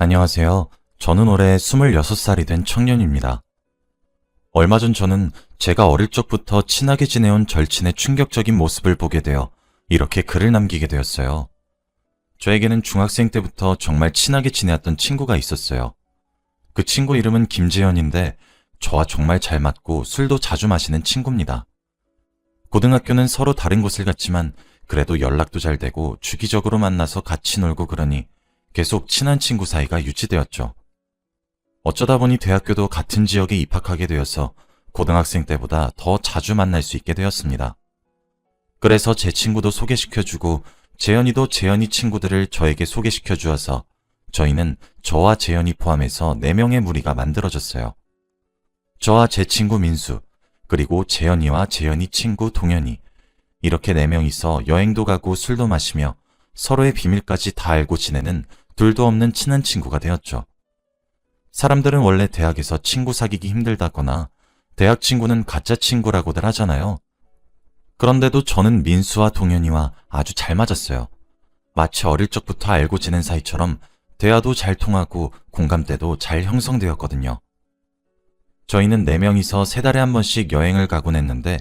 안녕하세요. 저는 올해 26살이 된 청년입니다. 얼마 전 저는 제가 어릴 적부터 친하게 지내온 절친의 충격적인 모습을 보게 되어 이렇게 글을 남기게 되었어요. 저에게는 중학생 때부터 정말 친하게 지내왔던 친구가 있었어요. 그 친구 이름은 김재현인데 저와 정말 잘 맞고 술도 자주 마시는 친구입니다. 고등학교는 서로 다른 곳을 갔지만 그래도 연락도 잘 되고 주기적으로 만나서 같이 놀고 그러니 계속 친한 친구 사이가 유지되었죠. 어쩌다 보니 대학교도 같은 지역에 입학하게 되어서 고등학생 때보다 더 자주 만날 수 있게 되었습니다. 그래서 제 친구도 소개시켜주고 재현이도 재현이 친구들을 저에게 소개시켜 주어서 저희는 저와 재현이 포함해서 4명의 무리가 만들어졌어요. 저와 제 친구 민수, 그리고 재현이와 재현이 친구 동현이, 이렇게 4명이서 여행도 가고 술도 마시며 서로의 비밀까지 다 알고 지내는 둘도 없는 친한 친구가 되었죠. 사람들은 원래 대학에서 친구 사귀기 힘들다거나 대학 친구는 가짜 친구라고들 하잖아요. 그런데도 저는 민수와 동현이와 아주 잘 맞았어요. 마치 어릴 적부터 알고 지낸 사이처럼 대화도 잘 통하고 공감대도 잘 형성되었거든요. 저희는 4명이서 3달에 한 번씩 여행을 가곤 했는데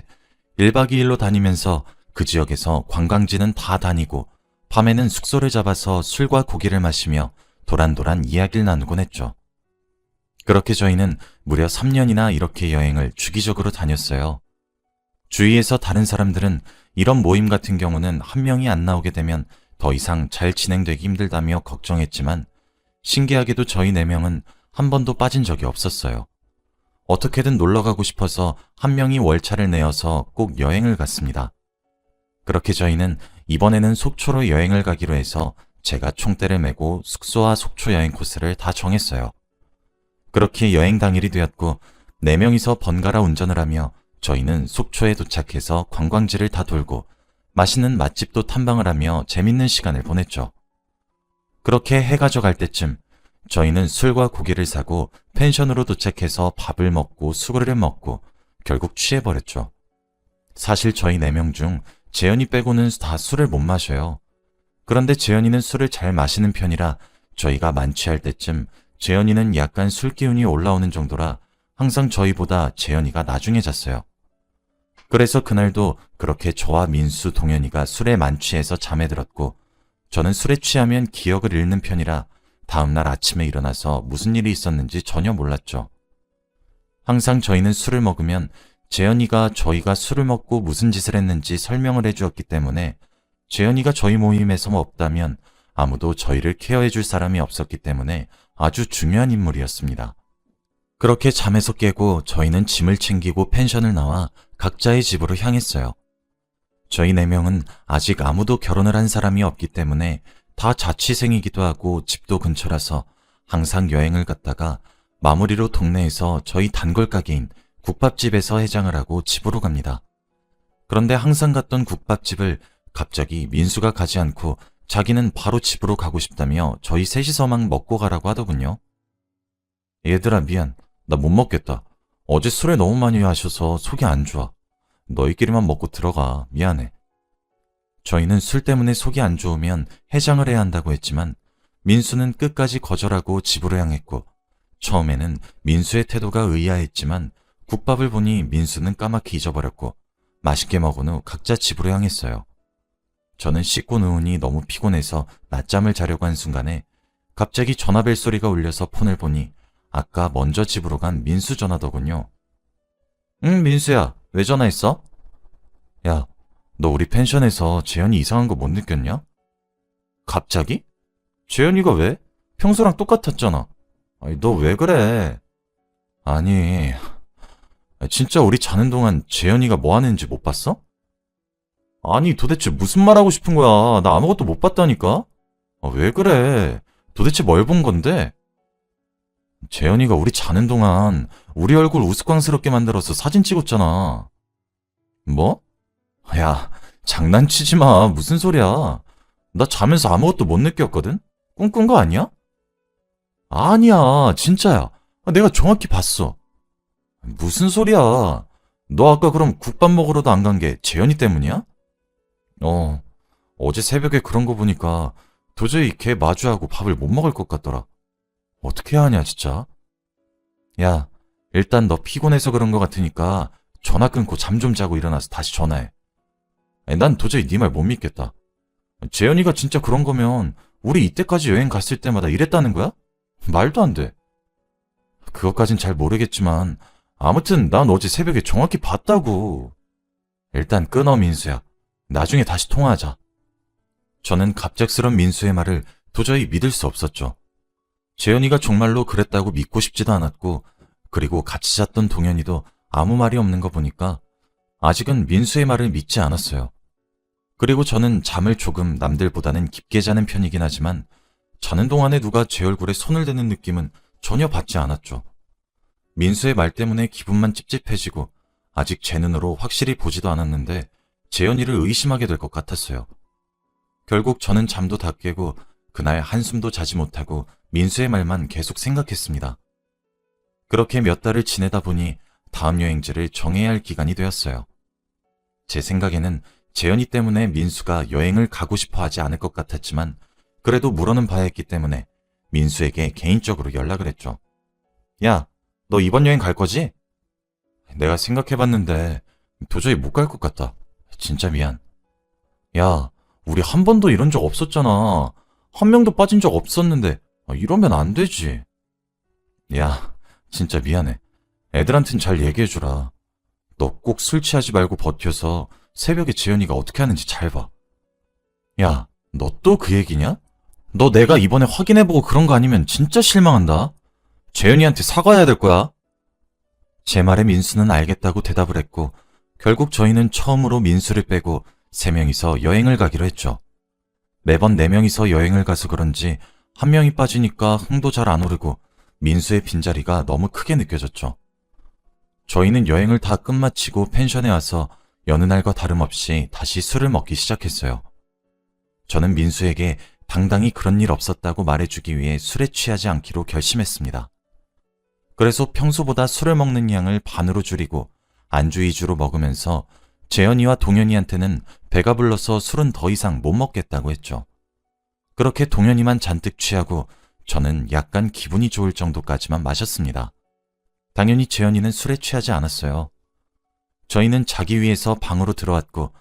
1박 2일로 다니면서 그 지역에서 관광지는 다 다니고 밤에는 숙소를 잡아서 술과 고기를 마시며 도란도란 이야기를 나누곤 했죠. 그렇게 저희는 무려 3년이나 이렇게 여행을 주기적으로 다녔어요. 주위에서 다른 사람들은 이런 모임 같은 경우는 한 명이 안 나오게 되면 더 이상 잘 진행되기 힘들다며 걱정했지만 신기하게도 저희 4명은 한 번도 빠진 적이 없었어요. 어떻게든 놀러 가고 싶어서 한 명이 월차를 내어서 꼭 여행을 갔습니다. 그렇게 저희는 이번에는 속초로 여행을 가기로 해서 제가 총대를 메고 숙소와 속초 여행 코스를 다 정했어요. 그렇게 여행 당일이 되었고 4명이서 번갈아 운전을 하며 저희는 속초에 도착해서 관광지를 다 돌고 맛있는 맛집도 탐방을 하며 재밌는 시간을 보냈죠. 그렇게 해가 져갈 때쯤 저희는 술과 고기를 사고 펜션으로 도착해서 밥을 먹고 술을 먹고 결국 취해버렸죠. 사실 저희 4명 중 재현이 빼고는 다 술을 못 마셔요. 그런데 재현이는 술을 잘 마시는 편이라 저희가 만취할 때쯤 재현이는 약간 술 기운이 올라오는 정도라 항상 저희보다 재현이가 나중에 잤어요. 그래서 그날도 그렇게 저와 민수, 동현이가 술에 만취해서 잠에 들었고 저는 술에 취하면 기억을 잃는 편이라 다음날 아침에 일어나서 무슨 일이 있었는지 전혀 몰랐죠. 항상 저희는 술을 먹으면 재현이가 저희가 술을 먹고 무슨 짓을 했는지 설명을 해주었기 때문에 재현이가 저희 모임에서 없다면 아무도 저희를 케어해줄 사람이 없었기 때문에 아주 중요한 인물이었습니다. 그렇게 잠에서 깨고 저희는 짐을 챙기고 펜션을 나와 각자의 집으로 향했어요. 저희 4명은 아직 아무도 결혼을 한 사람이 없기 때문에 다 자취생이기도 하고 집도 근처라서 항상 여행을 갔다가 마무리로 동네에서 저희 단골 가게인 국밥집에서 해장을 하고 집으로 갑니다. 그런데 항상 갔던 국밥집을 갑자기 민수가 가지 않고 자기는 바로 집으로 가고 싶다며 저희 셋이서만 먹고 가라고 하더군요. 얘들아 미안, 나 못 먹겠다. 어제 술에 너무 많이 마셔서 속이 안 좋아. 너희끼리만 먹고 들어가. 미안해. 저희는 술 때문에 속이 안 좋으면 해장을 해야 한다고 했지만 민수는 끝까지 거절하고 집으로 향했고 처음에는 민수의 태도가 의아했지만 국밥을 보니 민수는 까맣게 잊어버렸고 맛있게 먹은 후 각자 집으로 향했어요. 저는 씻고 누우니 너무 피곤해서 낮잠을 자려고 한 순간에 갑자기 전화벨 소리가 울려서 폰을 보니 아까 먼저 집으로 간 민수 전화더군요. 응, 민수야. 왜 전화했어? 야, 너 우리 펜션에서 재현이 이상한 거 못 느꼈냐? 갑자기? 재현이가 왜? 평소랑 똑같았잖아. 아니, 너 왜 그래? 아니, 진짜 우리 자는 동안 재현이가 뭐 하는지 못 봤어? 아니, 도대체 무슨 말 하고 싶은 거야? 나 아무것도 못 봤다니까? 왜 그래? 도대체 뭘 본 건데? 재현이가 우리 자는 동안 우리 얼굴 우스꽝스럽게 만들어서 사진 찍었잖아. 뭐? 야, 장난치지 마. 무슨 소리야. 나 자면서 아무것도 못 느꼈거든? 꿈꾼 거 아니야? 아니야, 진짜야. 내가 정확히 봤어. 무슨 소리야. 너 아까 그럼 국밥 먹으러도 안 간 게 재현이 때문이야? 어제 새벽에 그런 거 보니까 도저히 걔 마주하고 밥을 못 먹을 것 같더라. 어떻게 해야 하냐, 진짜. 야, 일단 너 피곤해서 그런 거 같으니까 전화 끊고 잠 좀 자고 일어나서 다시 전화해. 아니, 난 도저히 네 말 못 믿겠다. 재현이가 진짜 그런 거면 우리 이때까지 여행 갔을 때마다 이랬다는 거야? 말도 안 돼. 그것까진 잘 모르겠지만 아무튼 난 어제 새벽에 정확히 봤다고. 일단 끊어, 민수야. 나중에 다시 통화하자. 저는 갑작스런 민수의 말을 도저히 믿을 수 없었죠. 재현이가 정말로 그랬다고 믿고 싶지도 않았고, 그리고 같이 잤던 동현이도 아무 말이 없는 거 보니까 아직은 민수의 말을 믿지 않았어요. 그리고 저는 잠을 조금 남들보다는 깊게 자는 편이긴 하지만 자는 동안에 누가 제 얼굴에 손을 대는 느낌은 전혀 받지 않았죠. 민수의 말 때문에 기분만 찝찝해지고 아직 제 눈으로 확실히 보지도 않았는데 재현이를 의심하게 될 것 같았어요. 결국 저는 잠도 다 깨고 그날 한숨도 자지 못하고 민수의 말만 계속 생각했습니다. 그렇게 몇 달을 지내다 보니 다음 여행지를 정해야 할 기간이 되었어요. 제 생각에는 재현이 때문에 민수가 여행을 가고 싶어 하지 않을 것 같았지만 그래도 물어는 봐야 했기 때문에 민수에게 개인적으로 연락을 했죠. 야, 너 이번 여행 갈 거지? 내가 생각해봤는데 도저히 못 갈 것 같다. 진짜 미안. 야, 우리 한 번도 이런 적 없었잖아. 한 명도 빠진 적 없었는데 이러면 안 되지. 야, 진짜 미안해. 애들한텐 잘 얘기해주라. 너 꼭 술 취하지 말고 버텨서 새벽에 재현이가 어떻게 하는지 잘 봐. 야, 너 또 그 얘기냐? 너 내가 이번에 확인해보고 그런 거 아니면 진짜 실망한다. 재현이한테 사과해야 될 거야. 제 말에 민수는 알겠다고 대답을 했고 결국 저희는 처음으로 민수를 빼고 3명이서 여행을 가기로 했죠. 매번 4명이서 여행을 가서 그런지 한 명이 빠지니까 흥도 잘 안 오르고 민수의 빈자리가 너무 크게 느껴졌죠. 저희는 여행을 다 끝마치고 펜션에 와서 여느 날과 다름없이 다시 술을 먹기 시작했어요. 저는 민수에게 당당히 그런 일 없었다고 말해주기 위해 술에 취하지 않기로 결심했습니다. 그래서 평소보다 술을 먹는 양을 반으로 줄이고 안주 위주로 먹으면서 재현이와 동현이한테는 배가 불러서 술은 더 이상 못 먹겠다고 했죠. 그렇게 동현이만 잔뜩 취하고 저는 약간 기분이 좋을 정도까지만 마셨습니다. 당연히 재현이는 술에 취하지 않았어요. 저희는 자기 위해서 방으로 들어왔고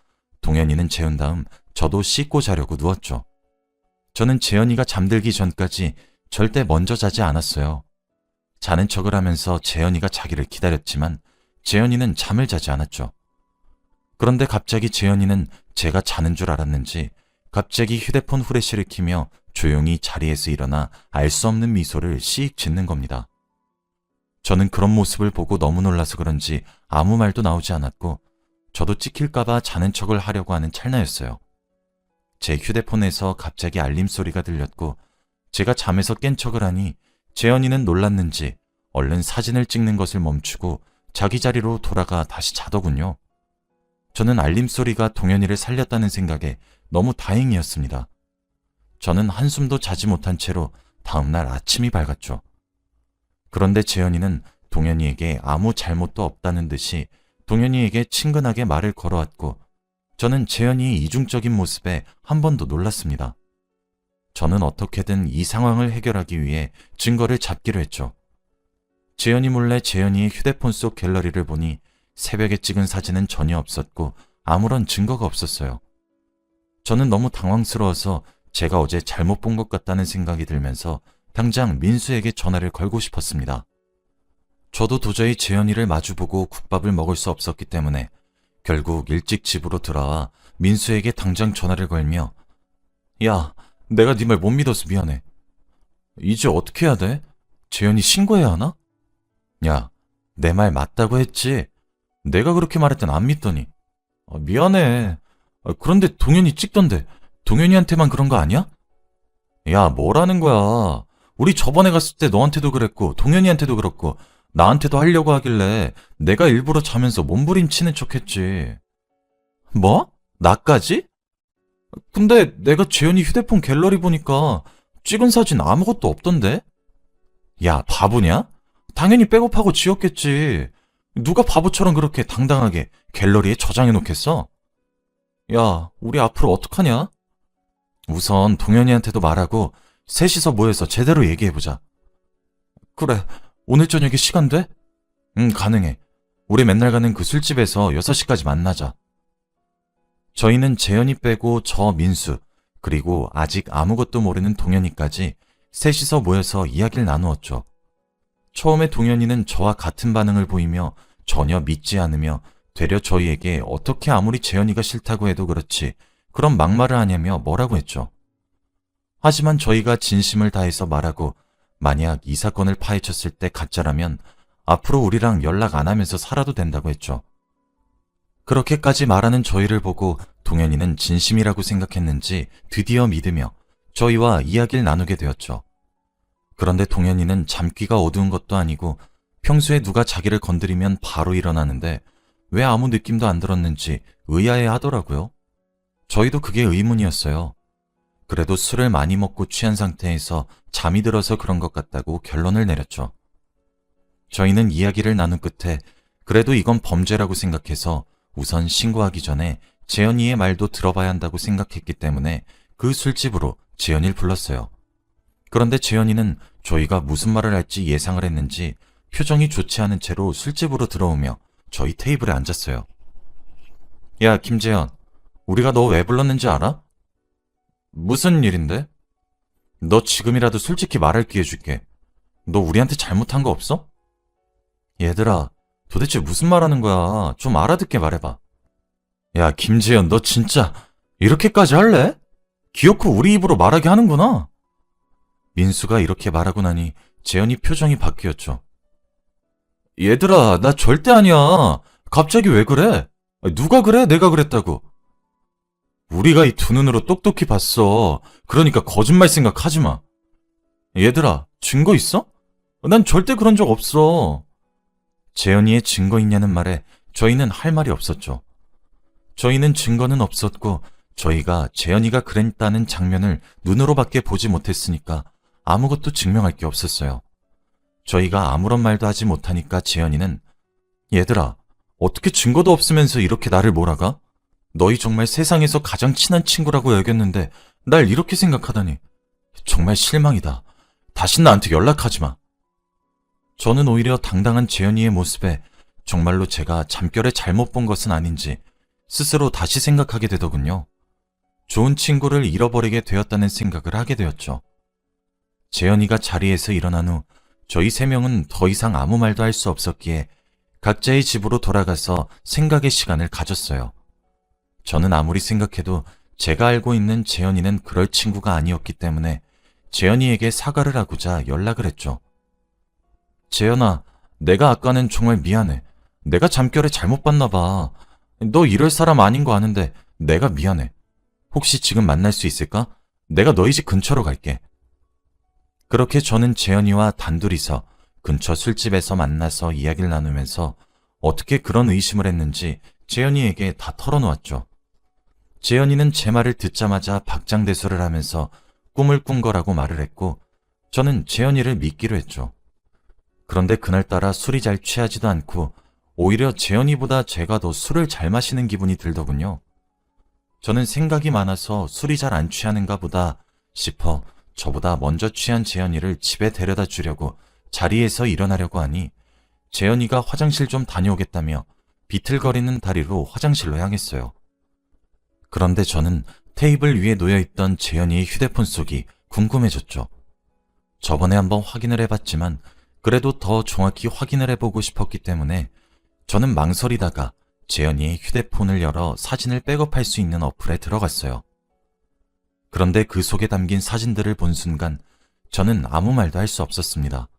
동현이는 재운 다음 저도 씻고 자려고 누웠죠. 저는 재현이가 잠들기 전까지 절대 먼저 자지 않았어요. 자는 척을 하면서 재현이가 자기를 기다렸지만 재현이는 잠을 자지 않았죠. 그런데 갑자기 재현이는 제가 자는 줄 알았는지 갑자기 휴대폰 후레쉬를 켜며 조용히 자리에서 일어나 알 수 없는 미소를 씩 짓는 겁니다. 저는 그런 모습을 보고 너무 놀라서 그런지 아무 말도 나오지 않았고 저도 찍힐까봐 자는 척을 하려고 하는 찰나였어요. 제 휴대폰에서 갑자기 알림 소리가 들렸고 제가 잠에서 깬 척을 하니 재현이는 놀랐는지 얼른 사진을 찍는 것을 멈추고 자기 자리로 돌아가 다시 자더군요. 저는 알림 소리가 동현이를 살렸다는 생각에 너무 다행이었습니다. 저는 한숨도 자지 못한 채로 다음날 아침이 밝았죠. 그런데 재현이는 동현이에게 아무 잘못도 없다는 듯이 동현이에게 친근하게 말을 걸어왔고 저는 재현이의 이중적인 모습에 한 번 더 놀랐습니다. 저는 어떻게든 이 상황을 해결하기 위해 증거를 잡기로 했죠. 재현이 몰래 재현이의 휴대폰 속 갤러리를 보니 새벽에 찍은 사진은 전혀 없었고 아무런 증거가 없었어요. 저는 너무 당황스러워서 제가 어제 잘못 본 것 같다는 생각이 들면서 당장 민수에게 전화를 걸고 싶었습니다. 저도 도저히 재현이를 마주보고 국밥을 먹을 수 없었기 때문에 결국 일찍 집으로 돌아와 민수에게 당장 전화를 걸며 야, 내가 네 말 못 믿어서 미안해. 이제 어떻게 해야 돼? 재현이 신고해야 하나? 야, 내 말 맞다고 했지. 내가 그렇게 말했더니 안 믿더니. 미안해. 그런데 동현이 찍던데 동현이한테만 그런 거 아니야? 야, 뭐라는 거야. 우리 저번에 갔을 때 너한테도 그랬고 동현이한테도 그렇고 나한테도 하려고 하길래 내가 일부러 자면서 몸부림치는 척했지. 뭐? 나까지? 근데 내가 재현이 휴대폰 갤러리 보니까 찍은 사진 아무것도 없던데? 야, 바보냐? 당연히 백업하고 지웠겠지. 누가 바보처럼 그렇게 당당하게 갤러리에 저장해 놓겠어? 야, 우리 앞으로 어떡하냐? 우선 동현이한테도 말하고 셋이서 모여서 제대로 얘기해보자. 그래, 오늘 저녁에 시간 돼? 응, 가능해. 우리 맨날 가는 그 술집에서 6시까지 만나자. 저희는 재현이 빼고 저 민수, 그리고 아직 아무것도 모르는 동현이까지 셋이서 모여서 이야기를 나누었죠. 처음에 동현이는 저와 같은 반응을 보이며 전혀 믿지 않으며 되려 저희에게 어떻게 아무리 재현이가 싫다고 해도 그렇지 그런 막말을 하냐며 뭐라고 했죠. 하지만 저희가 진심을 다해서 말하고 만약 이 사건을 파헤쳤을 때 가짜라면 앞으로 우리랑 연락 안 하면서 살아도 된다고 했죠. 그렇게까지 말하는 저희를 보고 동현이는 진심이라고 생각했는지 드디어 믿으며 저희와 이야기를 나누게 되었죠. 그런데 동현이는 잠귀가 어두운 것도 아니고 평소에 누가 자기를 건드리면 바로 일어나는데 왜 아무 느낌도 안 들었는지 의아해 하더라고요. 저희도 그게 의문이었어요. 그래도 술을 많이 먹고 취한 상태에서 잠이 들어서 그런 것 같다고 결론을 내렸죠. 저희는 이야기를 나눈 끝에 그래도 이건 범죄라고 생각해서 우선 신고하기 전에 재현이의 말도 들어봐야 한다고 생각했기 때문에 그 술집으로 재현이를 불렀어요. 그런데 재현이는 저희가 무슨 말을 할지 예상을 했는지 표정이 좋지 않은 채로 술집으로 들어오며 저희 테이블에 앉았어요. 야, 김재현, 우리가 너 왜 불렀는지 알아? 무슨 일인데? 너 지금이라도 솔직히 말할 기회 줄게. 너 우리한테 잘못한 거 없어? 얘들아, 도대체 무슨 말 하는 거야? 좀 알아듣게 말해봐. 야, 김재현, 너 진짜 이렇게까지 할래? 기어코 우리 입으로 말하게 하는구나. 민수가 이렇게 말하고 나니 재현이 표정이 바뀌었죠. 얘들아, 나 절대 아니야. 갑자기 왜 그래? 누가 그래? 내가 그랬다고. 우리가 이 두 눈으로 똑똑히 봤어. 그러니까 거짓말 생각하지 마. 얘들아, 증거 있어? 난 절대 그런 적 없어. 재현이의 증거 있냐는 말에 저희는 할 말이 없었죠. 저희는 증거는 없었고 저희가 재현이가 그랬다는 장면을 눈으로밖에 보지 못했으니까 아무것도 증명할 게 없었어요. 저희가 아무런 말도 하지 못하니까 재현이는 얘들아, 어떻게 증거도 없으면서 이렇게 나를 몰아가? 너희 정말 세상에서 가장 친한 친구라고 여겼는데 날 이렇게 생각하다니. 정말 실망이다. 다신 나한테 연락하지 마. 저는 오히려 당당한 재현이의 모습에 정말로 제가 잠결에 잘못 본 것은 아닌지 스스로 다시 생각하게 되더군요. 좋은 친구를 잃어버리게 되었다는 생각을 하게 되었죠. 재현이가 자리에서 일어난 후 저희 세 명은 더 이상 아무 말도 할 수 없었기에 각자의 집으로 돌아가서 생각의 시간을 가졌어요. 저는 아무리 생각해도 제가 알고 있는 재현이는 그럴 친구가 아니었기 때문에 재현이에게 사과를 하고자 연락을 했죠. 재현아, 내가 아까는 정말 미안해. 내가 잠결에 잘못 봤나 봐. 너 이럴 사람 아닌 거 아는데 내가 미안해. 혹시 지금 만날 수 있을까? 내가 너희 집 근처로 갈게. 그렇게 저는 재현이와 단둘이서 근처 술집에서 만나서 이야기를 나누면서 어떻게 그런 의심을 했는지 재현이에게 다 털어놓았죠. 재현이는 제 말을 듣자마자 박장대소를 하면서 꿈을 꾼 거라고 말을 했고 저는 재현이를 믿기로 했죠. 그런데 그날따라 술이 잘 취하지도 않고 오히려 재현이보다 제가 더 술을 잘 마시는 기분이 들더군요. 저는 생각이 많아서 술이 잘 안 취하는가 보다 싶어 저보다 먼저 취한 재현이를 집에 데려다 주려고 자리에서 일어나려고 하니 재현이가 화장실 좀 다녀오겠다며 비틀거리는 다리로 화장실로 향했어요. 그런데 저는 테이블 위에 놓여있던 재현이의 휴대폰 속이 궁금해졌죠. 저번에 한번 확인을 해봤지만 그래도 더 정확히 확인을 해보고 싶었기 때문에 저는 망설이다가 재현이의 휴대폰을 열어 사진을 백업할 수 있는 어플에 들어갔어요. 그런데 그 속에 담긴 사진들을 본 순간 저는 아무 말도 할 수 없었습니다.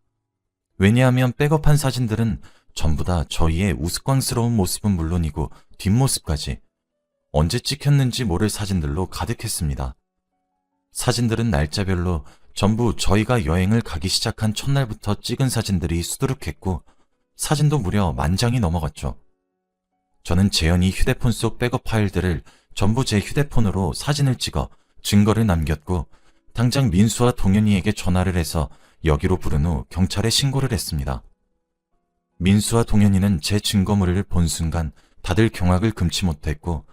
왜냐하면 백업한 사진들은 전부 다 저희의 우스꽝스러운 모습은 물론이고 뒷모습까지 언제 찍혔는지 모를 사진들로 가득했습니다. 사진들은 날짜별로 전부 저희가 여행을 가기 시작한 첫날부터 찍은 사진들이 수두룩했고 사진도 무려 10,000장이 넘어갔죠. 저는 재현이 휴대폰 속 백업 파일들을 전부 제 휴대폰으로 사진을 찍어 증거를 남겼고 당장 민수와 동현이에게 전화를 해서 여기로 부른 후 경찰에 신고를 했습니다. 민수와 동현이는 제 증거물을 본 순간 다들 경악을 금치 못했고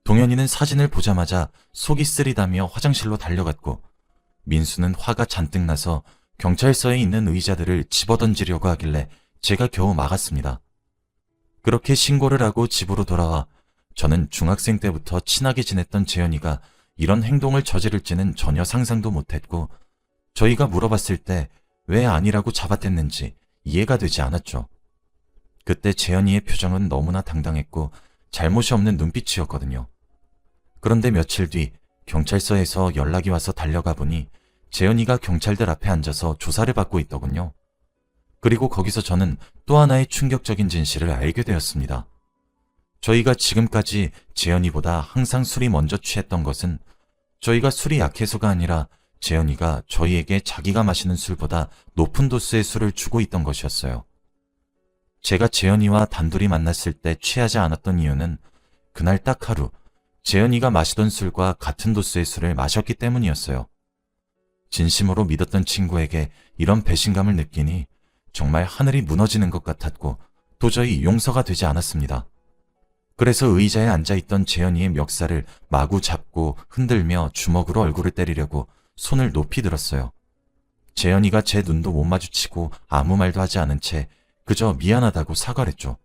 동현이는 사진을 보자마자 속이 쓰리다며 화장실로 달려갔고 민수는 화가 잔뜩 나서 경찰서에 있는 의자들을 집어던지려고 하길래 제가 겨우 막았습니다. 그렇게 신고를 하고 집으로 돌아와 저는 중학생 때부터 친하게 지냈던 재현이가 이런 행동을 저지를지는 전혀 상상도 못했고 저희가 물어봤을 때 왜 아니라고 잡아댔는지 이해가 되지 않았죠. 그때 재현이의 표정은 너무나 당당했고 잘못이 없는 눈빛이었거든요. 그런데 며칠 뒤 경찰서에서 연락이 와서 달려가 보니 재현이가 경찰들 앞에 앉아서 조사를 받고 있더군요. 그리고 거기서 저는 또 하나의 충격적인 진실을 알게 되었습니다. 저희가 지금까지 재현이보다 항상 술이 먼저 취했던 것은 저희가 술이 약해서가 아니라 재현이가 저희에게 자기가 마시는 술보다 높은 도수의 술을 주고 있던 것이었어요. 제가 재현이와 단둘이 만났을 때 취하지 않았던 이유는 그날 딱 하루 재현이가 마시던 술과 같은 도수의 술을 마셨기 때문이었어요. 진심으로 믿었던 친구에게 이런 배신감을 느끼니 정말 하늘이 무너지는 것 같았고 도저히 용서가 되지 않았습니다. 그래서 의자에 앉아있던 재현이의 멱살을 마구 잡고 흔들며 주먹으로 얼굴을 때리려고 손을 높이 들었어요. 재현이가 제 눈도 못 마주치고 아무 말도 하지 않은 채 그저 미안하다고 사과를 했죠.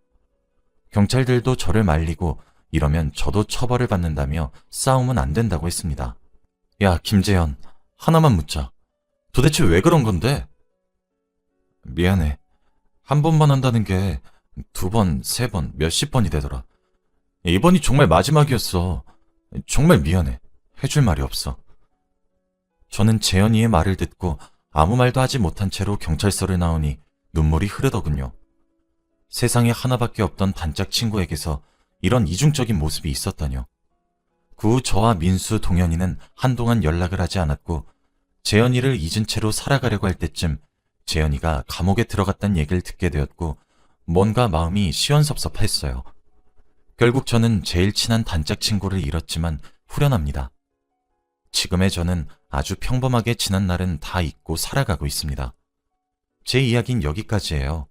경찰들도 저를 말리고 이러면 저도 처벌을 받는다며 싸움은 안 된다고 했습니다. 야, 김재현, 하나만 묻자. 도대체 왜 그런 건데? 미안해. 한 번만 한다는 게 2번, 3번, 몇십 번이 되더라. 이번이 정말 마지막이었어. 정말 미안해. 해줄 말이 없어. 저는 재현이의 말을 듣고 아무 말도 하지 못한 채로 경찰서를 나오니 눈물이 흐르더군요. 세상에 하나밖에 없던 단짝 친구에게서 이런 이중적인 모습이 있었다뇨. 그 후 저와 민수, 동현이는 한동안 연락을 하지 않았고 재현이를 잊은 채로 살아가려고 할 때쯤 재현이가 감옥에 들어갔다는 얘기를 듣게 되었고 뭔가 마음이 시원섭섭했어요. 결국 저는 제일 친한 단짝 친구를 잃었지만 후련합니다. 지금의 저는 아주 평범하게 지난 날은 다 잊고 살아가고 있습니다. 제 이야기는 여기까지예요.